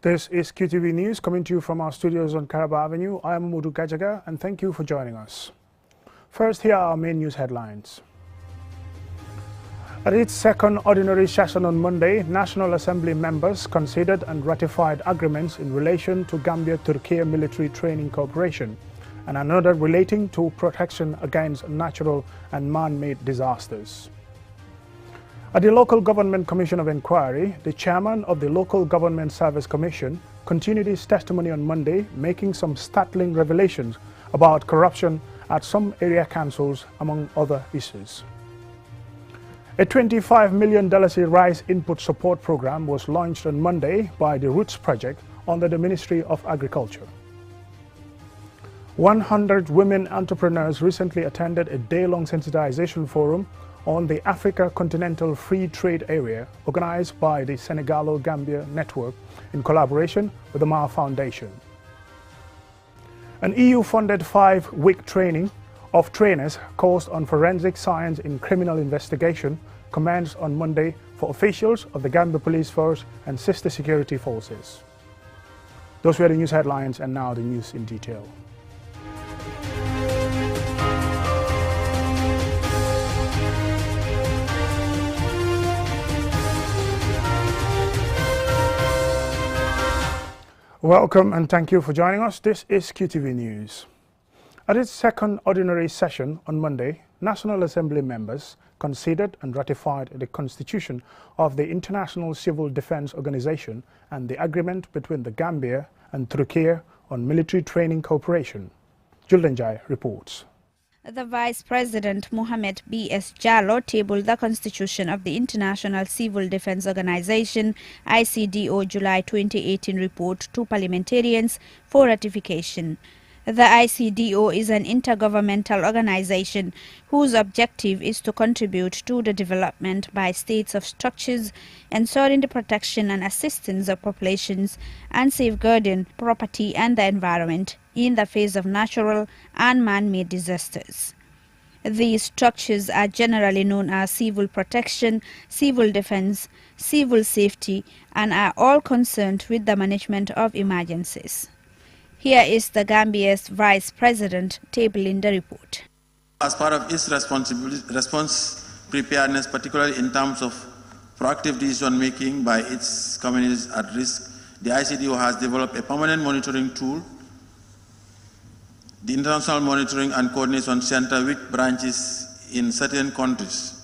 This is QTV News coming to you from our studios on Caraba Avenue. I am Mudu Gajaga and thank you for joining us. First, here are our main news headlines. At its second ordinary session on Monday, National Assembly members considered and ratified agreements in relation to Gambia-Turkey military training cooperation and another relating to protection against natural and man-made disasters. At the Local Government Commission of Inquiry, the chairman of the Local Government Service Commission continued his testimony on Monday, making some startling revelations about corruption at some area councils, among other issues. A $25 million rice input support program was launched on Monday by the Roots Project under the Ministry of Agriculture. 100 women entrepreneurs recently attended a day-long sensitization forum on the Africa Continental Free Trade Area organized by the Senegalo-Gambia Network in collaboration with the Ma Foundation. An EU-funded 5-week training of trainers course on forensic science in criminal investigation commenced on Monday for officials of the Gambia Police Force and sister security forces. Those were the news headlines, and now the news in detail. Welcome and thank you for joining us. This is QTV News. At its second ordinary session on Monday, National Assembly members considered and ratified the constitution of the International Civil Defense Organization and the agreement between the Gambia and Turkey on military training cooperation. Juldenjai reports. The Vice President Mohamed B.S. Jallo tabled the Constitution of the International Civil Defense Organization ICDO July 2018 report to parliamentarians for ratification. The ICDO is an intergovernmental organization whose objective is to contribute to the development by states of structures ensuring the protection and assistance of populations and safeguarding property and the environment in the face of natural and man-made disasters. These structures are generally known as civil protection, civil defense, civil safety, and are all concerned with the management of emergencies. Here is the Gambia's Vice President tabling the report. As part of its response preparedness, particularly in terms of proactive decision-making by its communities at risk, the ICDO has developed a permanent monitoring tool, the International Monitoring and Coordination Center, with branches in certain countries.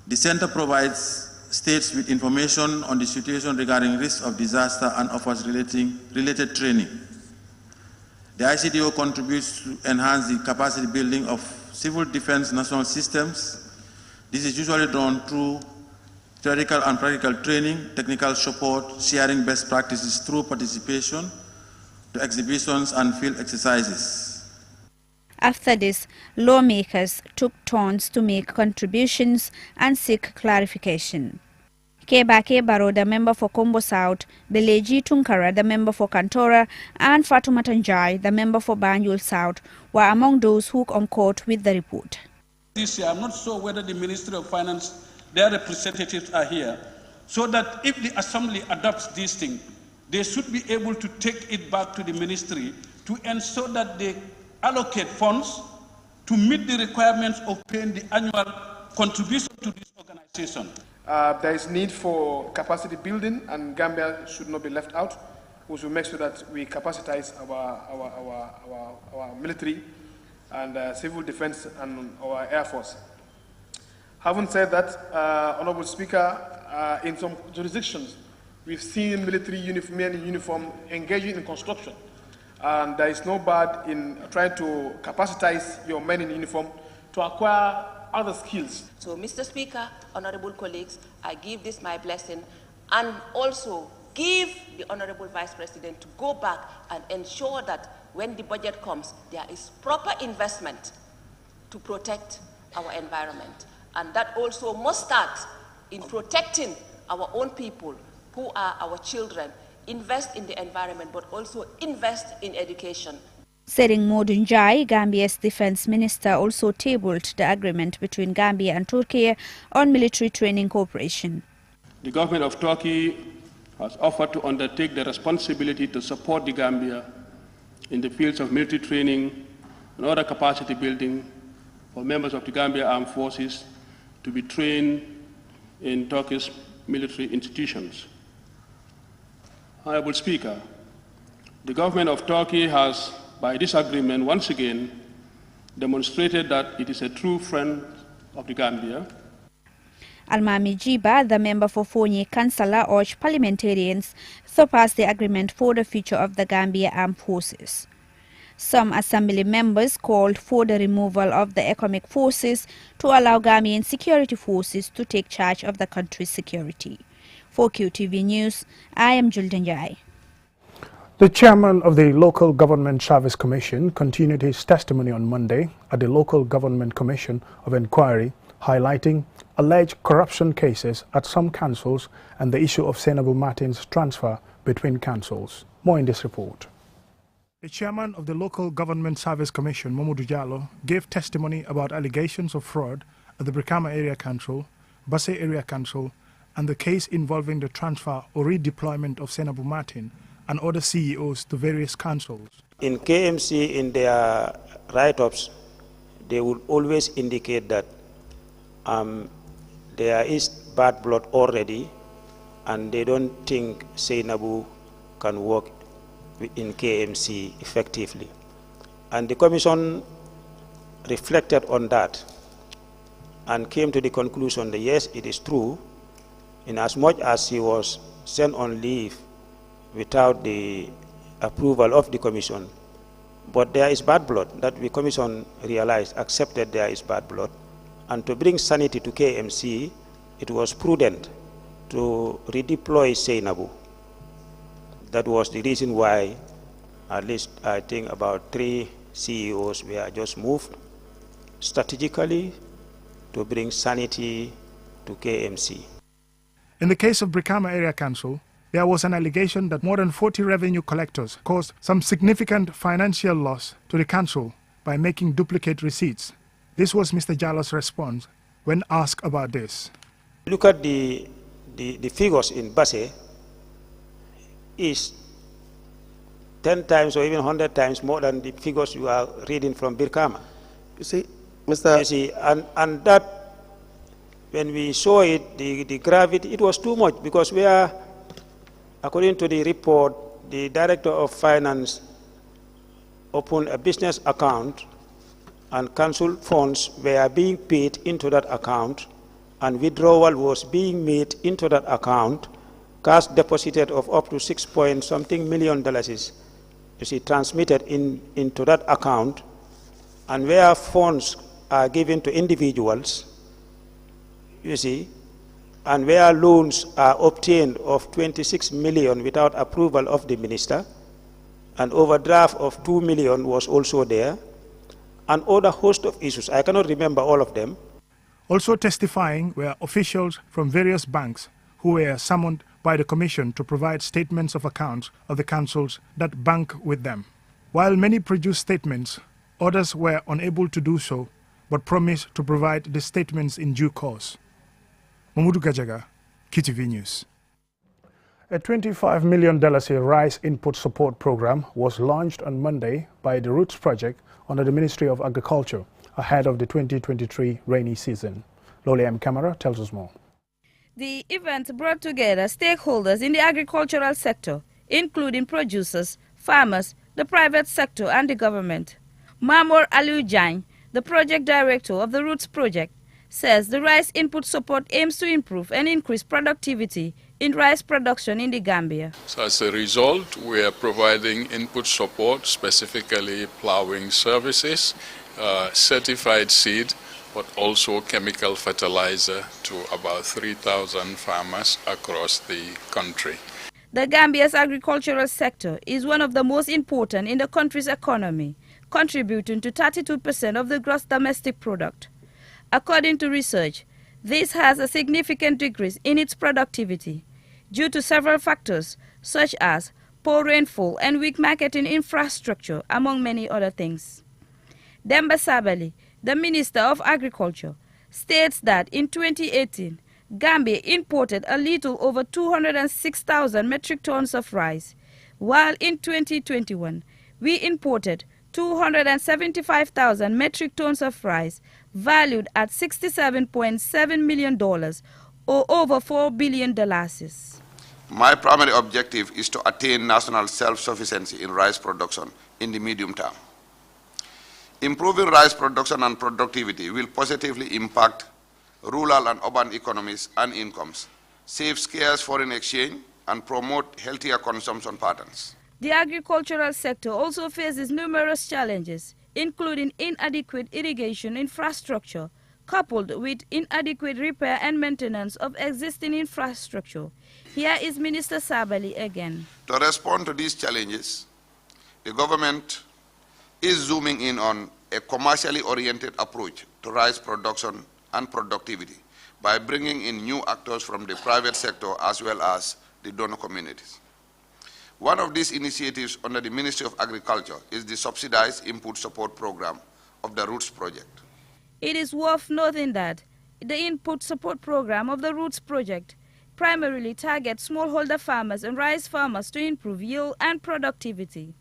The center provides states with information on the situation regarding risk of disaster and offers related training. The ICDO contributes to enhance the capacity building of civil defense national systems. This is usually done through theoretical and practical training, technical support, sharing best practices through participation to exhibitions and field exercises. After this, lawmakers took turns to make contributions and seek clarification. Kebake Baro, the member for Kombo South, Beleji Tunkara, the member for Kantora, and Fatoumata Njai, the member for Banjul South, were among those who concurred with the report. This year, I'm not sure whether the Ministry of Finance, their representatives are here, so that if the Assembly adopts this thing, they should be able to take it back to the Ministry to ensure that they allocate funds to meet the requirements of paying the annual contribution to this organization. There is need for capacity building, and Gambia should not be left out. We should make sure that we capacitize our military and civil defense and our air force. Having said that, Honorable Speaker, in some jurisdictions, we've seen military men in uniform engaging in construction, and there is no bad in trying to capacitize your men in uniform to acquire other skills. So, Mr. Speaker, honorable colleagues, I give this my blessing and also give the honorable Vice President to go back and ensure that when the budget comes, there is proper investment to protect our environment. And that also must start in protecting our own people who are our children. Invest in the environment, but also invest in education. Sering Modun Jai, Gambia's defense minister, also tabled the agreement between Gambia and Turkey on military training cooperation. The government of Turkey has offered to undertake the responsibility to support the Gambia in the fields of military training and other capacity building for members of the Gambia Armed Forces to be trained in Turkish military institutions. Honorable Speaker, the government of Turkey has, by this agreement, once again demonstrated that it is a true friend of the Gambia. Almami Jiba, the member for Fonyi Councillor, urged parliamentarians to pass the agreement for the future of the Gambia Armed Forces. Some assembly members called for the removal of the economic forces to allow Gambian security forces to take charge of the country's security. For QTV News, I am Julden Jai. The chairman of the Local Government Service Commission continued his testimony on Monday at the Local Government Commission of Inquiry, highlighting alleged corruption cases at some councils and the issue of Senabu Martin's transfer between councils. More in this report. The chairman of the Local Government Service Commission, Mamadou Jallow, gave testimony about allegations of fraud at the Brikama Area Council, Basse Area Council, and the case involving the transfer or redeployment of Senabu Martin and other CEOs to various councils. In KMC, in their write-ups, they would always indicate that there is bad blood already, and they don't think Senabu can work in KMC effectively. And the Commission reflected on that and came to the conclusion that yes, it is true, in as much as he was sent on leave without the approval of the Commission. But there is bad blood that the Commission realized, accepted there is bad blood. And to bring sanity to KMC, it was prudent to redeploy Senabu. That was the reason why, at least I think about 3 CEOs were just moved strategically to bring sanity to KMC. In the case of Brikama Area Council, there was an allegation that more than 40 revenue collectors caused some significant financial loss to the council by making duplicate receipts. This was Mr. Jallo's response when asked about this. Look at the figures in Basse is 10 times or even 100 times more than the figures you are reading from Brikama. You see, Mr. You see, and that, when we saw it, the gravity, it was too much, because we are, according to the report, the Director of Finance opened a business account and council funds were being paid into that account, and withdrawal was being made into that account. Cash deposited of up to $6 million is, you see, transmitted into that account, and where funds are given to individuals, you see, and where loans are obtained of 26 million without approval of the minister, and overdraft of 2 million was also there, and other host of issues. I cannot remember all of them. Also testifying were officials from various banks who were summoned by the Commission to provide statements of accounts of the councils that bank with them. While many produced statements, others were unable to do so, but promised to provide the statements in due course. Mamadou Gajaga, QTV News. A $25 million rice input support program was launched on Monday by the Roots Project under the Ministry of Agriculture ahead of the 2023 rainy season. Loli M. Camara tells us more. The event brought together stakeholders in the agricultural sector, including producers, farmers, the private sector and the government. Mamour Aliou Diagne, the project director of the Roots Project, says the rice input support aims to improve and increase productivity in rice production in the Gambia. So as a result, we are providing input support, specifically plowing services, certified seed, but also chemical fertilizer to about 3,000 farmers across the country. The Gambia's agricultural sector is one of the most important in the country's economy, contributing to 32% of the gross domestic product. According to research, this has a significant decrease in its productivity due to several factors such as poor rainfall and weak marketing infrastructure, among many other things. Demba Sabali, the Minister of Agriculture, states that in 2018, Gambia imported a little over 206,000 metric tons of rice, while in 2021, we imported 275,000 metric tons of rice, valued at $67.7 million, or over $4 billion. My primary objective is to attain national self-sufficiency in rice production in the medium term. Improving rice production and productivity will positively impact rural and urban economies and incomes, save scarce foreign exchange, and promote healthier consumption patterns. The agricultural sector also faces numerous challenges, including inadequate irrigation infrastructure, coupled with inadequate repair and maintenance of existing infrastructure. Here is Minister Sabali again. To respond to these challenges, the government is zooming in on a commercially oriented approach to rice production and productivity by bringing in new actors from the private sector as well as the donor communities. One of these initiatives under the Ministry of Agriculture is the Subsidized Input Support Program of the Roots Project. It is worth noting that the Input Support Program of the Roots Project primarily targets smallholder farmers and rice farmers to improve yield and productivity.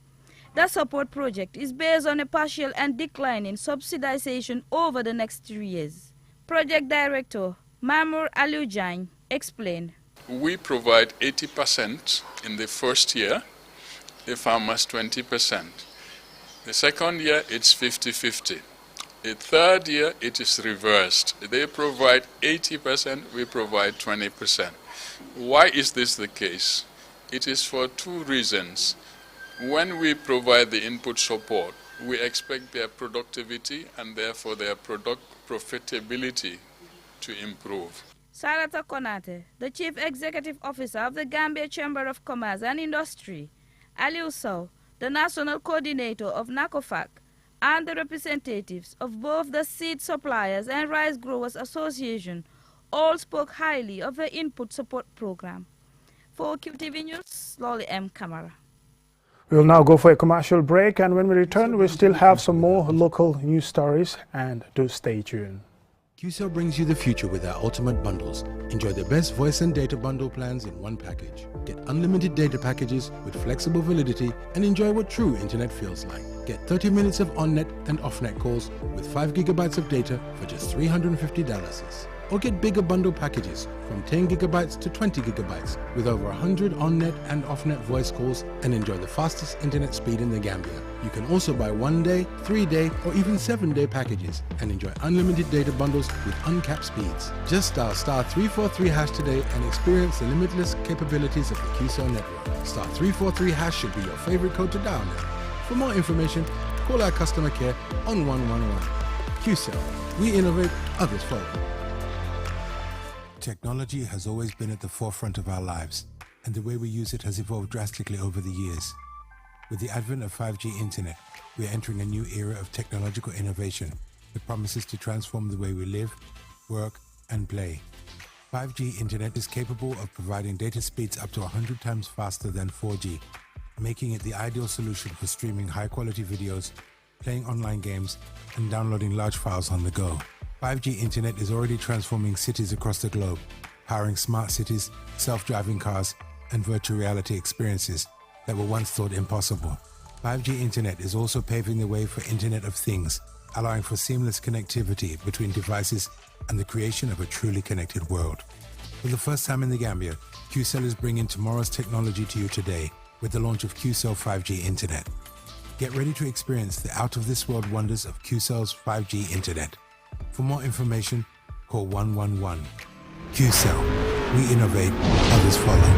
The support project is based on a partial and declining subsidization over the next 3 years. Project Director Mamour Alioujagne explained. We provide 80% in the first year, the farmers 20%. The second year, it's 50-50. The third year, it is reversed. They provide 80%, we provide 20%. Why is this the case? It is for two reasons. When we provide the input support, we expect their productivity and therefore their profitability to improve. Sarata Konate, the Chief Executive Officer of the Gambia Chamber of Commerce and Industry, Aliou Sow, the National Coordinator of NACOFAC, and the representatives of both the Seed Suppliers and Rice Growers Association all spoke highly of the Input Support Program. For QTV News, Lolly M. Kamara. We'll now go for a commercial break, and when we return, we still have some more local news stories, and do stay tuned. QCell brings you the future with our ultimate bundles. Enjoy the best voice and data bundle plans in one package. Get unlimited data packages with flexible validity and enjoy what true internet feels like. Get 30 minutes of on-net and off-net calls with 5 gigabytes of data for just $350. Or get bigger bundle packages from 10 gigabytes to 20 gigabytes with over 100 on-net and off-net voice calls and enjoy the fastest internet speed in the Gambia. You can also buy 1-day, 3-day or even 7-day packages and enjoy unlimited data bundles with uncapped speeds. Just dial *343# today and experience the limitless capabilities of the QCell network. *343# should be your favorite code to dial now. For more information, call our customer care on 111. QCell, we innovate, others follow. Technology has always been at the forefront of our lives, and the way we use it has evolved drastically over the years. With the advent of 5G internet, we are entering a new era of technological innovation that promises to transform the way we live, work, and play. 5G internet is capable of providing data speeds up to 100 times faster than 4G, making it the ideal solution for streaming high-quality videos, playing online games, and downloading large files on the go. 5G internet is already transforming cities across the globe, powering smart cities, self-driving cars, and virtual reality experiences that were once thought impossible. 5G internet is also paving the way for Internet of Things, allowing for seamless connectivity between devices and the creation of a truly connected world. For the first time in the Gambia, QCell is bringing tomorrow's technology to you today with the launch of QCell 5G Internet. Get ready to experience the out-of-this-world wonders of QCell's 5G Internet. For more information, call 111. QCell. We innovate, others follow.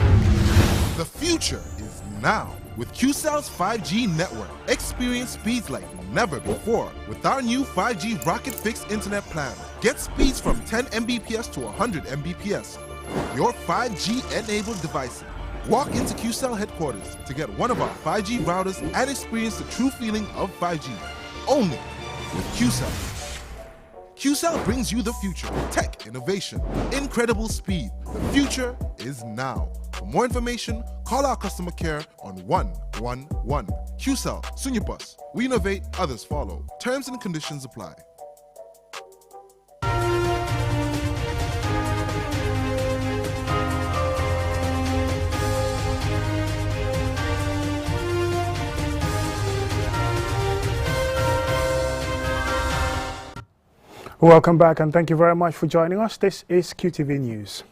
The future is now with QCell's 5G network. Experience speeds like never before with our new 5G Rocket Fix Internet plan. Get speeds from 10 Mbps to 100 Mbps. Your 5G-enabled devices. Walk into QCell headquarters to get one of our 5G routers and experience the true feeling of 5G. Only with QCell. QCell brings you the future, tech, innovation, incredible speed. The future is now. For more information, call our customer care on 111. QCell, Sunyabus. We innovate, others follow. Terms and conditions apply. Welcome back and thank you very much for joining us. This is QTV News.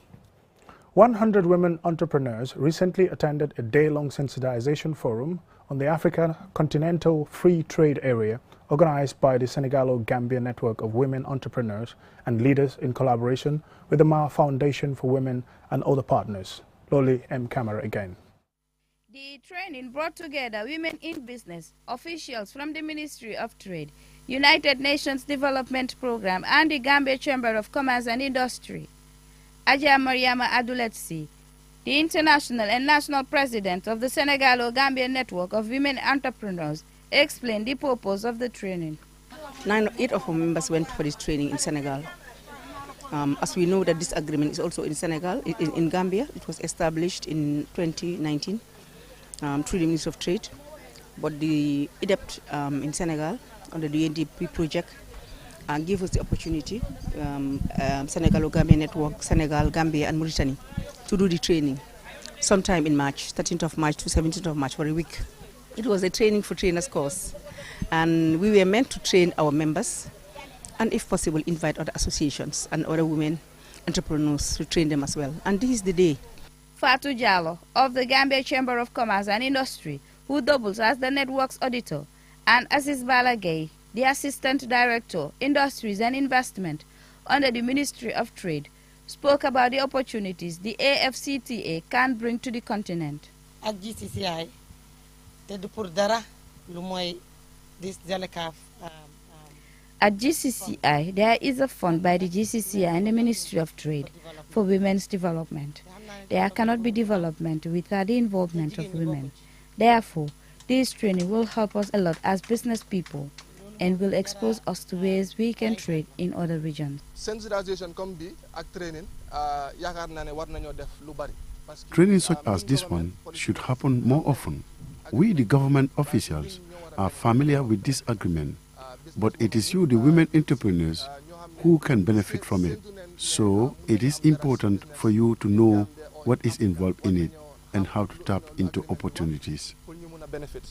100 women entrepreneurs recently attended a day-long sensitization forum on the African Continental Free Trade Area organized by the Senegalo-Gambia Network of Women Entrepreneurs and Leaders in collaboration with the Ma Foundation for Women and other partners. Loli M. Camera again. The training brought together women in business, officials from the Ministry of Trade, United Nations Development Program and the Gambia Chamber of Commerce and Industry. Aja Mariama Aduletsi, the international and national president of the Senegalo-Gambia Network of Women Entrepreneurs, explained the purpose of the training. 8 of our members went for this training in Senegal. As we know that this agreement is also in Senegal, in Gambia. It was established in 2019 through the Ministry of Trade, but the IDEP in Senegal under the UNDP project gave us the opportunity, Senegalo-Gambia Network, Senegal, Gambia and Mauritania, to do the training sometime in March, 13th of March to 17th of March for a week. It was a training for trainers course, and we were meant to train our members and if possible invite other associations and other women entrepreneurs to train them as well. And this is the day. Fatou Jallo of the Gambia Chamber of Commerce and Industry, who doubles as the network's auditor, and Aziz Balagay, the Assistant Director, Industries and Investment under the Ministry of Trade, spoke about the opportunities the AFCTA can bring to the continent. At GCCI, At GCCI, there is a fund by the GCCI and the Ministry of Trade for women's development. There cannot be development without the involvement of women. Therefore, this training will help us a lot as business people and will expose us to ways we can trade in other regions. Training such as this one should happen more often. We, the government officials, are familiar with this agreement, but it is you, the women entrepreneurs, who can benefit from it. So it is important for you to know what is involved in it and how to tap into opportunities.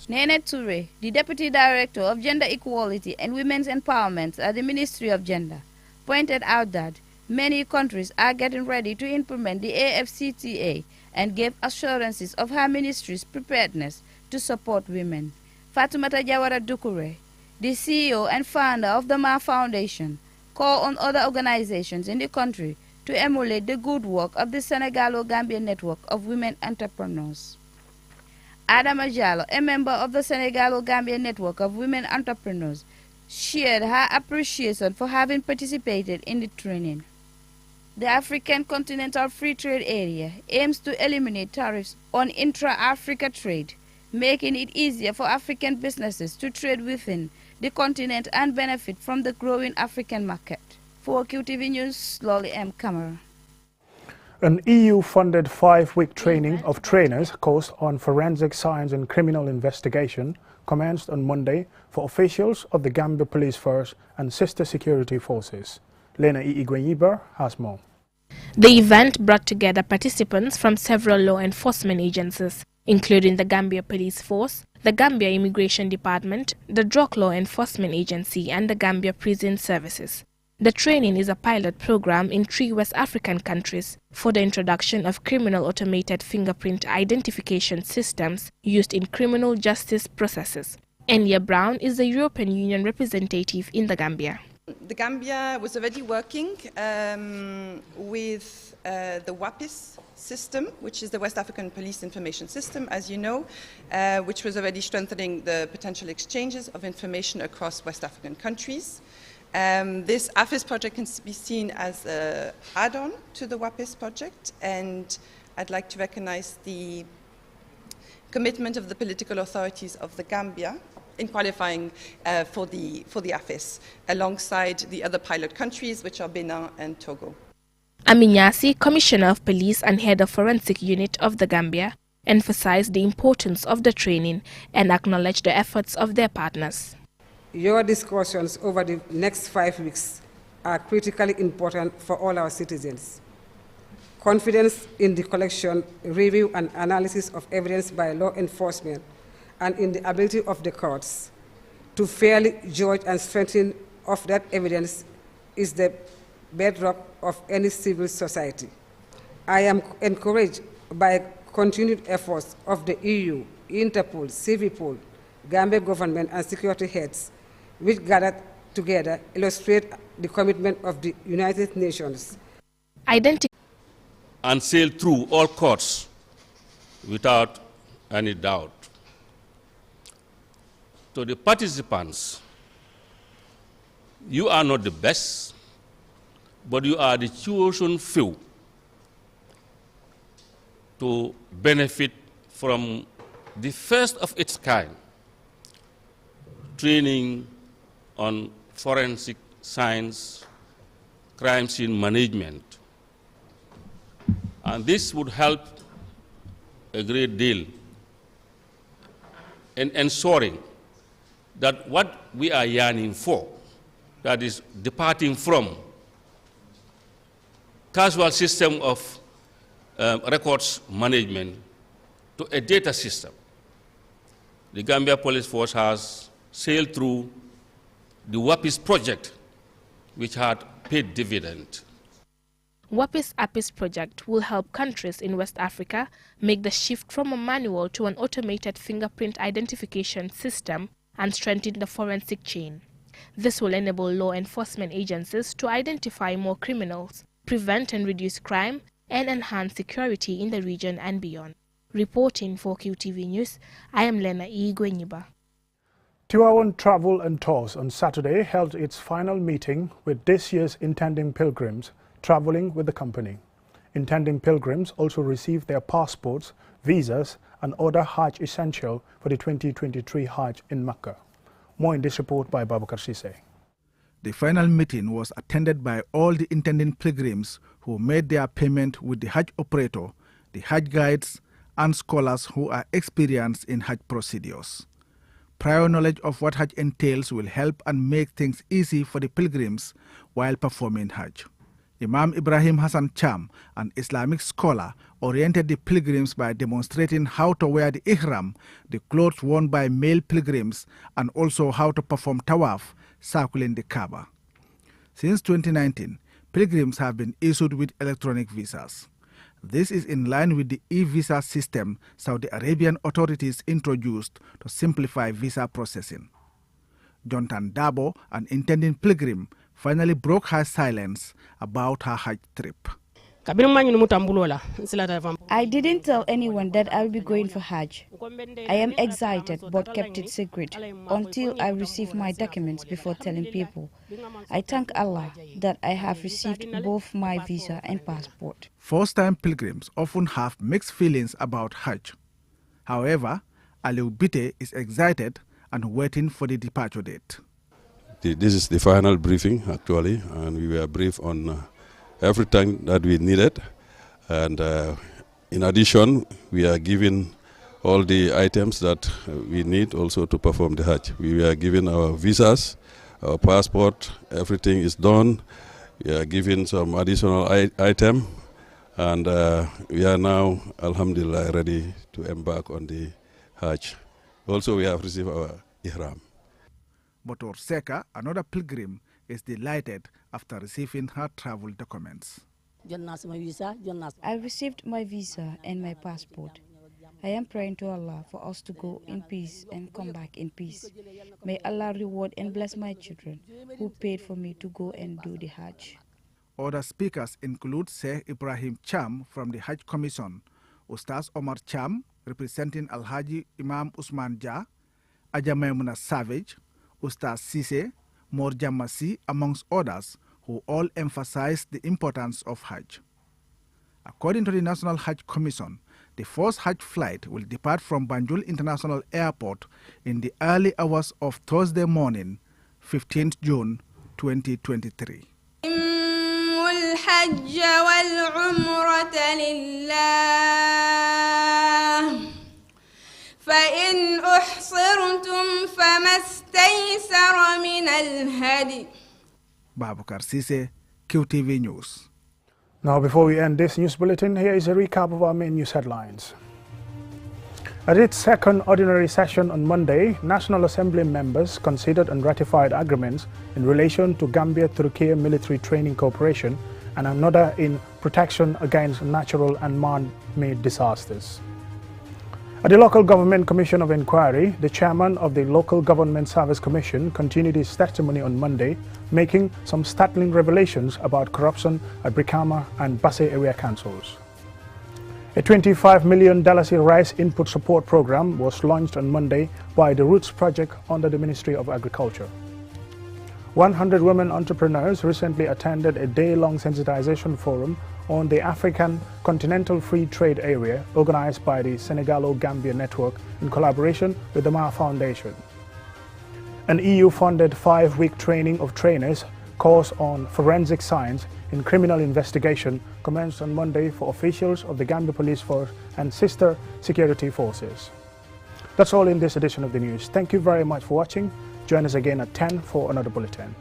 Nene Toure, the Deputy Director of Gender Equality and Women's Empowerment at the Ministry of Gender, pointed out that many countries are getting ready to implement the AFCTA and gave assurances of her ministry's preparedness to support women. Fatoumata Jawara Dukure, the CEO and founder of the Ma Foundation, called on other organizations in the country to emulate the good work of the Senegalo-Gambia Network of Women Entrepreneurs. Adama Jallo, a member of the Senegalo-Gambia Network of Women Entrepreneurs, shared her appreciation for having participated in the training. The African Continental Free Trade Area aims to eliminate tariffs on intra-Africa trade, making it easier for African businesses to trade within the continent and benefit from the growing African market. For QTV News, Lolly M. Camera. An EU-funded 5-week training of trainers course on forensic science and criminal investigation commenced on Monday for officials of the Gambia Police Force and sister security forces. Lena Igwenyiber has more. The event brought together participants from several law enforcement agencies, including the Gambia Police Force, the Gambia Immigration Department, the Drug Law Enforcement Agency and the Gambia Prison Services. The training is a pilot program in 3 West African countries for the introduction of criminal automated fingerprint identification systems used in criminal justice processes. Enya Brown is the European Union representative in the Gambia. The Gambia was already working with the WAPIS system, which is the West African Police Information System, as you know, which was already strengthening the potential exchanges of information across West African countries. This AFIS project can be seen as an add-on to the WAPIS project, and I'd like to recognize the commitment of the political authorities of the Gambia in qualifying for the AFIS, alongside the other pilot countries, which are Benin and Togo. Aminyasi, Commissioner of Police and Head of Forensic Unit of the Gambia, emphasized the importance of the training and acknowledged the efforts of their partners. Your discussions over the next 5 weeks are critically important for all our citizens. Confidence in the collection, review, and analysis of evidence by law enforcement and in the ability of the courts to fairly judge and strengthen of that evidence is the bedrock of any civil society. I am encouraged by continued efforts of the EU, Interpol, Civipol, Gambia government and security heads, which gathered together illustrate the commitment of the United Nations. And sail through all courts without any doubt. To the participants, you are not the best, but you are the chosen few to benefit from the first of its kind training on forensic science, crime scene management. And this would help a great deal in ensuring that what we are yearning for, that is departing from casual system of records management to a data system. The Gambia Police Force has sailed through the WAPIS project, which had paid dividend. WAPIS APIS project will help countries in West Africa make the shift from a manual to an automated fingerprint identification system and strengthen the forensic chain. This will enable law enforcement agencies to identify more criminals, prevent and reduce crime, and enhance security in the region and beyond. Reporting for QTV News, I am Lena E. Gwenyiba. Tiwawan Travel and Tours on Saturday held its final meeting with this year's intending pilgrims traveling with the company. Intending pilgrims also received their passports, visas, and other Hajj essential for the 2023 Hajj in Mecca. More in this report by Babakar Sise. The final meeting was attended by all the intending pilgrims who made their payment with the Hajj operator, the Hajj guides, and scholars who are experienced in Hajj procedures. Prior knowledge of what Hajj entails will help and make things easy for the pilgrims while performing Hajj. Imam Ibrahim Hassan Cham, an Islamic scholar, oriented the pilgrims by demonstrating how to wear the ihram, the clothes worn by male pilgrims, and also how to perform tawaf, circling the Kaaba. Since 2019, pilgrims have been issued with electronic visas. This is in line with the e-visa system Saudi Arabian authorities introduced to simplify visa processing. Jonathan Dabo, an intending pilgrim, finally broke her silence about her Hajj trip. I didn't tell anyone that I will be going for Hajj. I am excited but kept it secret until I received my documents before telling people. I thank Allah that I have received both my visa and passport. First-time pilgrims often have mixed feelings about Hajj. However, Aliu Bite is excited and waiting for the departure date. This is the final briefing, actually, and we were briefed on everything that we needed. And in addition, we are given all the items that we need also to perform the Hajj. We were given our visas, our passport, everything is done. We are given some additional item, and we are now, alhamdulillah, ready to embark on the Hajj. Also, we have received our ihram. Botor Seka, another pilgrim, is delighted after receiving her travel documents. I received my visa and my passport. I am praying to Allah for us to go in peace and come back in peace. May Allah reward and bless my children who paid for me to go and do the Hajj. Other speakers include Sheikh Ibrahim Cham from the Hajj Commission, Ustaz Omar Cham representing Al-Haji Imam Usman Jah, Aja Maimuna Savage, Ustaz Sise, Mor Jamasi, amongst others, who all emphasized the importance of Hajj. According to the National Hajj Commission, the first Hajj flight will depart from Banjul International Airport in the early hours of Thursday morning, 15th June 2023. فإن أحصرتم فما استيسر من الهدي. Babakar Sise, QTV News. Now, before we end this news bulletin, here is a recap of our main news headlines. At its second ordinary session on Monday, National Assembly members considered and ratified agreements in relation to Gambia-Turkey military training cooperation and another in protection against natural and man-made disasters. At the Local Government Commission of Inquiry, the chairman of the Local Government Service Commission continued his testimony on Monday, making some startling revelations about corruption at Brikama and Basse area councils. A $25 million rice input support program was launched on Monday by the Roots Project under the Ministry of Agriculture. 100 women entrepreneurs recently attended a day-long sensitization forum on the African Continental Free Trade Area organized by the Senegalo-Gambia Network in collaboration with the Ma Foundation. An EU-funded 5-week training of trainers course on forensic science in criminal investigation commenced on Monday for officials of the Gambia Police Force and sister security forces. That's all in this edition of the news. Thank you very much for watching. Join us again at 10 for another bulletin.